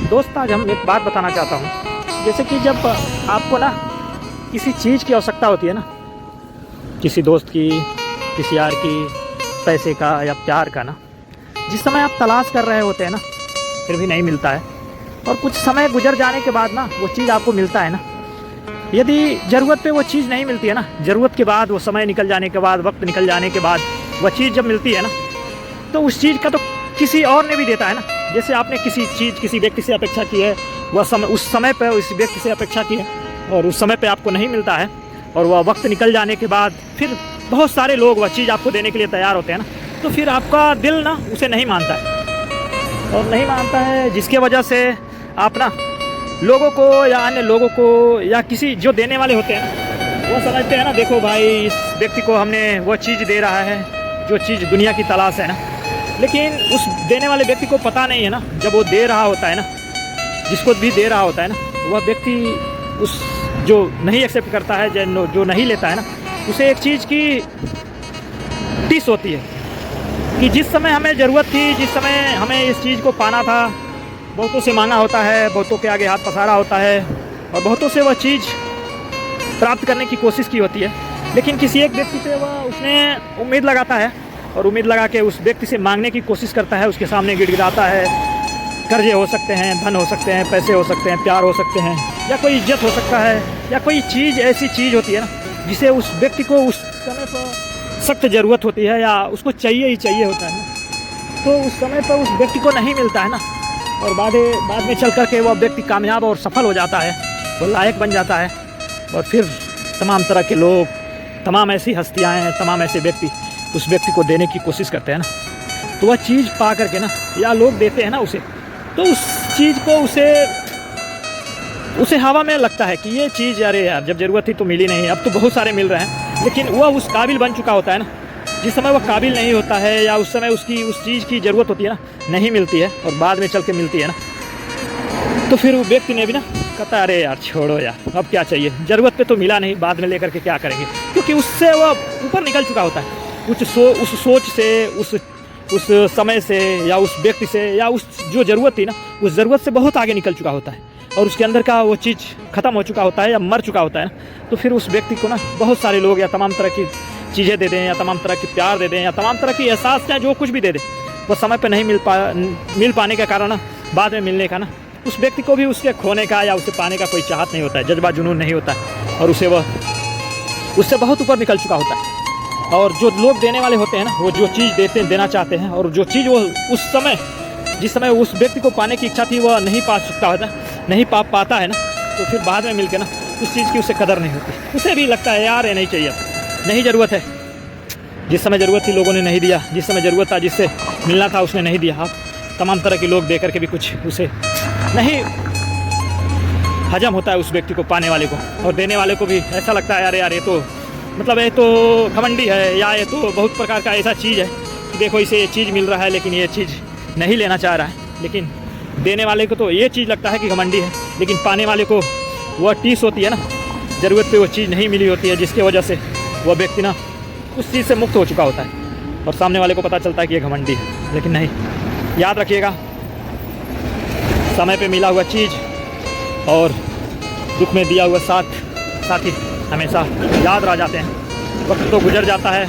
दोस्त आज हम एक बात बताना चाहता हूँ। जैसे कि जब आपको ना किसी चीज़ की आवश्यकता होती है ना, किसी दोस्त की, किसी यार की, पैसे का या प्यार का ना, जिस समय आप तलाश कर रहे होते हैं ना फिर भी नहीं मिलता है, और कुछ समय गुजर जाने के बाद ना वो चीज़ आपको मिलता है ना। यदि ज़रूरत पे वो चीज़ नहीं मिलती है ना, ज़रूरत के बाद, वो समय निकल जाने के बाद, वक्त निकल जाने के बाद वह चीज़ जब मिलती है ना, तो उस चीज़ का तो किसी और ने भी देता है ना। जैसे आपने किसी चीज़, किसी व्यक्ति से अपेक्षा की है, वह समय, उस समय पर उस व्यक्ति से अपेक्षा की है और उस समय पे आपको नहीं मिलता है, और वह वक्त निकल जाने के बाद फिर बहुत सारे लोग वह चीज़ आपको देने के लिए तैयार होते हैं ना, तो फिर आपका दिल ना उसे नहीं मानता है। और नहीं मानता है जिसके वजह से आप ना लोगों को या अन्य लोगों को या किसी जो देने वाले होते हैं ना, वो समझते हैं ना, देखो भाई इस व्यक्ति को हमने वो चीज़ दे रहा है जो चीज़ दुनिया की तलाश है ना। लेकिन उस देने वाले व्यक्ति को पता नहीं है ना, जब वो दे रहा होता है ना, जिसको भी दे रहा होता है ना, वह व्यक्ति उस जो नहीं एक्सेप्ट करता है, जो नहीं लेता है ना, उसे एक चीज़ की टिस होती है कि जिस समय हमें ज़रूरत थी, जिस समय हमें इस चीज़ को पाना था, बहुतों से मांगा होता है, बहुतों के आगे हाथ पसारा होता है और बहुतों से वह चीज़ प्राप्त करने की कोशिश की होती है। लेकिन किसी एक व्यक्ति से वह उसने उम्मीद लगाता है और उम्मीद लगा के उस व्यक्ति से मांगने की कोशिश करता है, उसके सामने गिड़गिड़ाता है। कर्जे हो सकते हैं, धन हो सकते हैं, पैसे हो सकते हैं, प्यार हो सकते हैं, या कोई इज्जत हो सकता है, या कोई चीज़, ऐसी चीज़ होती है ना जिसे उस व्यक्ति को उस समय पर सख्त ज़रूरत होती है या उसको चाहिए ही चाहिए होता है ना, तो उस समय पर उस व्यक्ति को नहीं मिलता है ना। और बाद में चल कर के वह व्यक्ति कामयाब और सफल हो जाता है, वो लायक बन जाता है, और फिर तमाम तरह के लोग, तमाम ऐसी हस्तियाँ हैं, तमाम ऐसे व्यक्ति उस व्यक्ति को देने की कोशिश करते हैं ना, तो वह चीज़ पा करके ना, या लोग देते हैं ना उसे, तो उस चीज़ को उसे हवा में लगता है कि ये चीज़, अरे यार जब ज़रूरत थी तो मिली नहीं, अब तो बहुत सारे मिल रहे हैं। लेकिन वह उस काबिल बन चुका होता है ना, जिस समय वह काबिल नहीं होता है या उस समय उसकी उस चीज़ की ज़रूरत होती है ना, नहीं मिलती है और बाद में चल के मिलती है ना, तो फिर वो व्यक्ति ने भी ना कहता है अरे यार छोड़ो यार, अब क्या चाहिए, ज़रूरत पे तो मिला नहीं, बाद में लेकर के क्या करेंगे, क्योंकि उससे वह ऊपर निकल चुका होता है, उस सोच से, उस समय से, या उस व्यक्ति से, या उस जो ज़रूरत थी ना, उस ज़रूरत से बहुत आगे निकल चुका होता है, और उसके अंदर का वो चीज़ ख़त्म हो चुका होता है या मर चुका होता है ना। तो फिर उस व्यक्ति को ना बहुत सारे लोग या तमाम तरह की चीज़ें दे दें, या तमाम तरह की प्यार दे दें, या तमाम तरह की एहसास चाहे जो कुछ भी दे दें, वो समय पर नहीं मिल पाने के कारण ना, बाद में मिलने का ना, उस व्यक्ति को भी उसके खोने का या उसे पाने का कोई चाहत नहीं होता है, जज्बा जुनून नहीं होता है, और उससे बहुत ऊपर निकल चुका होता है। और जो लोग देने वाले होते हैं ना, वो जो चीज़ देना चाहते हैं, और जो चीज़ वो उस समय, जिस समय उस व्यक्ति को पाने की इच्छा थी, वह नहीं पा सकता होता, नहीं पाता है ना, तो फिर बाद में मिलकर ना उस चीज़ की उसे कदर नहीं होती, उसे भी लगता है यार ये नहीं चाहिए, नहीं ज़रूरत है। जिस समय ज़रूरत थी लोगों ने नहीं दिया, जिस समय ज़रूरत था, जिससे मिलना था उसने नहीं दिया। आप तमाम तरह के लोग दे करके भी कुछ उसे नहीं हजम होता है उस व्यक्ति को, पाने वाले को, और देने वाले को भी ऐसा लगता है यार ये तो मतलब ये तो घमंडी है, या ये तो बहुत प्रकार का ऐसा चीज़ है कि देखो इसे ये चीज़ मिल रहा है लेकिन ये चीज़ नहीं लेना चाह रहा है। लेकिन देने वाले को तो ये चीज़ लगता है कि घमंडी है, लेकिन पाने वाले को वह टीस होती है ना, ज़रूरत पे वो चीज़ नहीं मिली होती है, जिसके वजह से वह व्यक्ति ना उस चीज़ से मुक्त हो चुका होता है, और सामने वाले को पता चलता है कि ये घमंडी है। लेकिन नहीं, याद रखिएगा, समय पे मिला हुआ चीज़ और दुख में दिया हुआ साथी हमेशा याद रह जाते हैं। वक्त तो गुजर जाता है,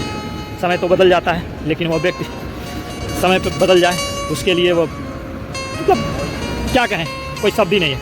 समय तो बदल जाता है, लेकिन वो व्यक्ति समय पे बदल जाए, उसके लिए वो मतलब क्या कहें, कोई शब्द ही नहीं है।